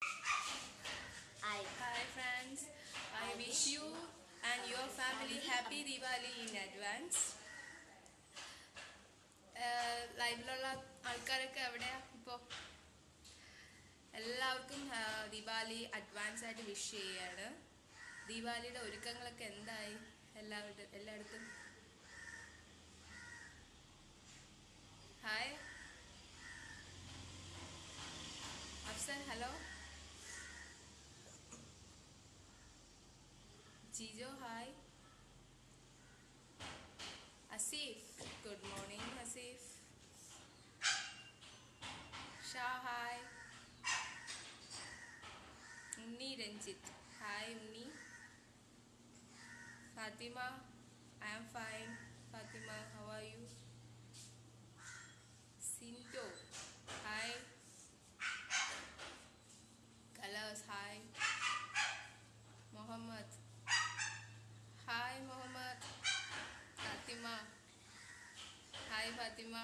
Hi friends, I wish you and your family happy Diwali in advance. ലൈവിലുള്ള ആൾക്കാരൊക്കെ എവിടെയാ ഇപ്പോൾ? എല്ലാവർക്കും ദീപാവലി അഡ്വാൻസ് ആയിട്ട് വിഷ് ചെയ്യാണ്. ദീപാവലിയുടെ ഒരുക്കങ്ങളൊക്കെ എന്തായി എല്ലായിടത്തും? Hi Afsan, hello. Jijo, hi. Asif, good morning Asif. Shah, hi. Unni Ranjit, hi Unni. Fatima, I am fine. Fatima, how are you? Sinto, hi. Colors, hi. Mohammed, hi Mohammed. Fatima, hi Fatima.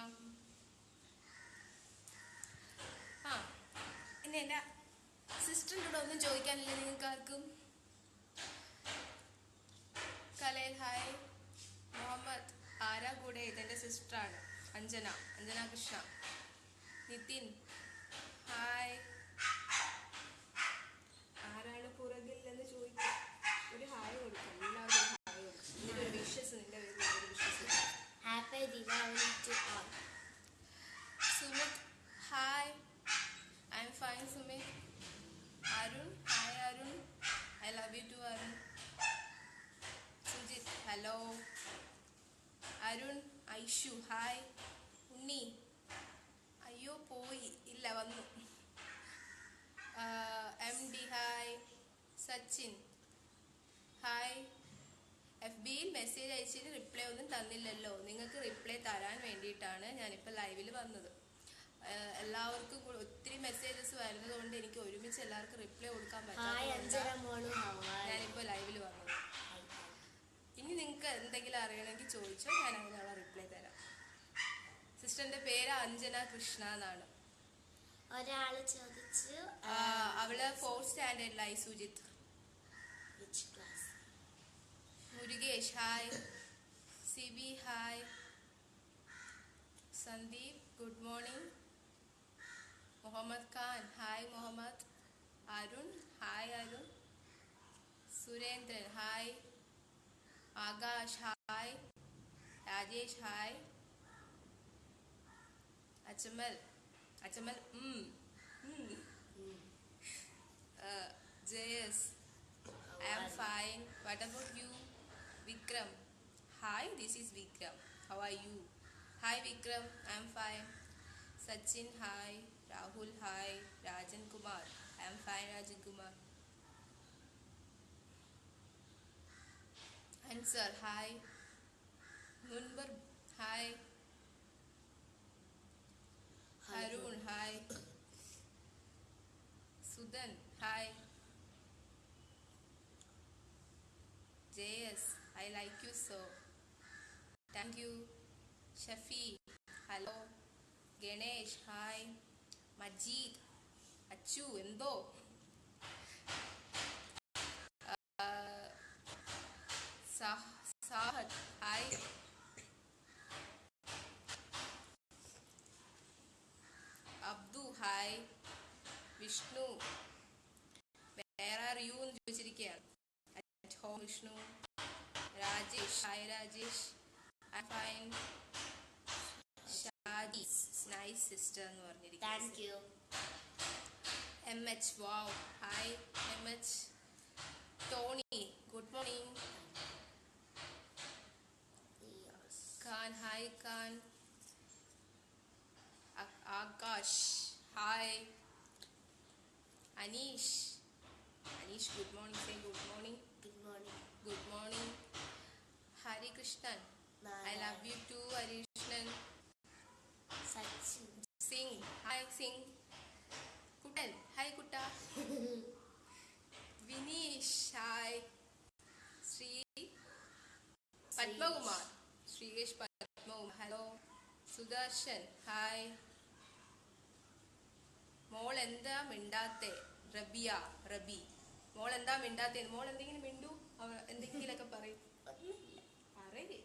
ഇനി എൻ്റെ സിസ്റ്ററിനോട് ഒന്നും ചോദിക്കാനില്ല നിങ്ങൾക്ക് ആർക്കും? കലയിൽ, hi. Muhammad, ആരാ കൂടെ? ഇതെൻ്റെ സിസ്റ്ററാണ്, Anjana Krishna. Nitin, hi. ആരാണ് പുറകിൽ എന്ന് ചോദിക്കാം. ഒരു ഹായ് കൊടുക്കാം, എല്ലാവരും ഹായ് കൊടുക്കാം. ഇതിൻ്റെ ഒരു വിഷസ്, നിൻ്റെ പേരിൽ ഒരു wishes. Happy Deepavali to all. Sumit, hi. I'm fine Sumit. Arun, hi Arun. I love you too Arun. Sujith, hello. Arun, Aishu, hi. Unni, അയ്യോ പോയി, ഇല്ല വന്നു. M D, hi. Sachin, hi. FBയിൽ മെസ്സേജ് അയച്ചിട്ട് റിപ്ലൈ ഒന്നും തന്നില്ലല്ലോ. നിങ്ങൾക്ക് റിപ്ലൈ തരാൻ വേണ്ടിയിട്ടാണ് ഞാനിപ്പോൾ ലൈവിൽ വന്നത്. എല്ലാവർക്കും ഒത്തിരി മെസ്സേജസ് വരുന്നത് കൊണ്ട് എനിക്ക് ഒരുമിച്ച് എല്ലാവർക്കും റിപ്ലൈ കൊടുക്കാൻ പറ്റാത്തതുകൊണ്ട് ഞാനിപ്പോൾ ലൈവിൽ വന്നത്. ഇനി നിങ്ങൾക്ക് എന്തെങ്കിലും അറിയണമെങ്കിൽ ചോദിച്ചോ, ഞാൻ അതിനുള്ള റിപ്ലൈ തരാം. സിസ്റ്ററിന്റെ പേര് അഞ്ജന കൃഷ്ണ എന്നാണ്. ഒരാള് ചോദിച്ചു, അവള് 4th സ്റ്റാൻഡേർഡിലായി. Sujith. Murukesh, hi. Sibi, hi. Sandeep, good morning. Muhammad Khan, hi Muhammad. Arun, hi Arun. Surendran, hi. Akash, hi. Rajesh, hi. Achamal, JS, I am fine. What about you? Vikram, hi, this is Vikram. How are you? Hi Vikram, I am fine. Sachin, hi. Rahul, hi. Rajan Kumar, I am fine Rajan Kumar. Answer, hi. Munbar, hi. Harun, hi. Sudan, hi. JS, I like you so. Thank you. Shafi, hello. Ganesh, hi. Majid, Achu, Endo. Sahat, hi. Abdu, hi. Vishnu, where are you എന്ന് ചോദിച്ചിരിക്കുകയാണ്. At home Vishnu. Rajesh, hi Rajesh, I'm fine. Shadi, nice sister എന്ന് പറഞ്ഞിരിക്കുന്നു. Thank you. MH, wow, hi MH. Tony, good morning. Yes. Khan, hi Khan. Akash, hi. Anish, good morning. Say good morning. Good morning. Good morning. Hari Krishnan, I love you too Hari Krishnan. Sachin. Singh, hi Singh. Kutan, hi Kutta. Vinish, hi. Sri Padmakumar, Srigesh Padmakumar, hello. Sudarshan, hi. മോൾ എന്താ മിണ്ടാത്തെ? റബിയ, റബി. മോൾ എന്താ മിണ്ടാത്തേ? മോൾ എന്തെങ്കിലും മിണ്ടു, എന്തെങ്കിലൊക്കെ പറയും. പറയേ,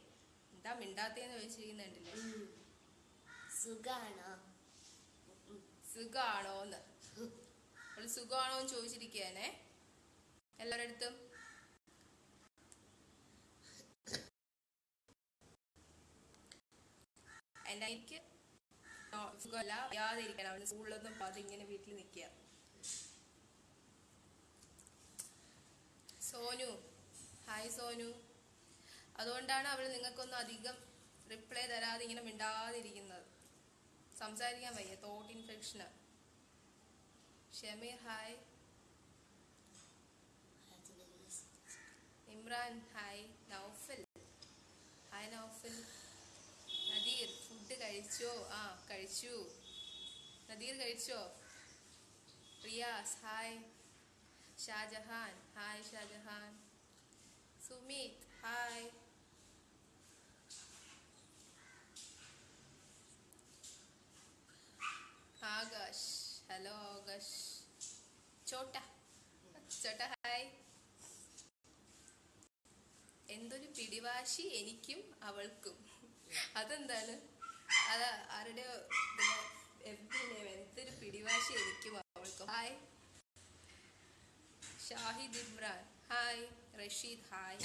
എന്താ മിണ്ടാത്തേന്ന് ചോദിച്ചിരിക്കുന്നുണ്ടല്ലേ. സുഖാണോ? സുഖാണോന്ന്. അവള് സുഖമാണോന്ന് ചോദിച്ചിരിക്കുകയാണേ എല്ലാവരുടെ അടുത്തും. എനിക്ക് സുഖമല്ല, യാതിരിക്കണം. അവന് സ്കൂളിലൊന്നും പോകാതെ ഇങ്ങനെ വീട്ടിൽ നിൽക്കുക. സോനു, ഹായ് സോനു. അതുകൊണ്ടാണ് അവൾ നിങ്ങൾക്കൊന്നും അധികം റിപ്ലൈ തരാതെ ഇങ്ങനെ മിണ്ടാതിരിക്കുന്നത്. സംസാരിക്കാൻ വയ്യ, തോട്ട് ഇൻഫെക്ഷന്. Shameer hi. Imran hi. Noufal hi Noufal. Nadeer food കഴിച്ചോ? ആ കഴിച്ചു. നദീർ കഴിച്ചോ? Riyas hi. Shajahan hi. Shajahan. Sumeet hi. Akash hello Akash. ചോട്ട ചോട്ട ഹായ്. എന്തൊരു പിടിവാശി എനിക്കും അവൾക്കും. അതെന്താണ്? അത് ആരുടെ എന്തൊരു പിടിവാശി എനിക്കും അവൾക്കും. Hi. Shahid Imran hi. Rasheed hi.